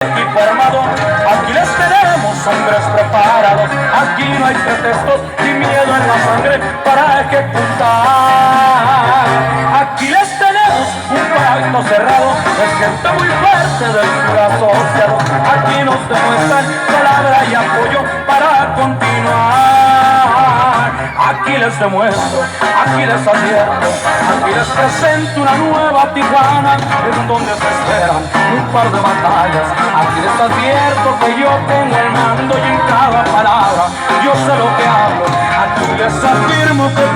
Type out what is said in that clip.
Equipo armado, aquí les tenemos hombres preparados. Aquí no hay pretextos ni miedo en la sangre para ejecutar. Aquí les tenemos un pacto cerrado, es gente muy fuerte del sur asociado. Aquí nos demuestran palabra y apoyo para continuar. Aquí les demuestro, aquí les advierto, aquí les presento una nueva Tijuana, en donde se esperan un par de batallas. Aquí les advierto que yo tengo el mando y en cada palabra yo sé lo que hablo. Aquí les afirmo que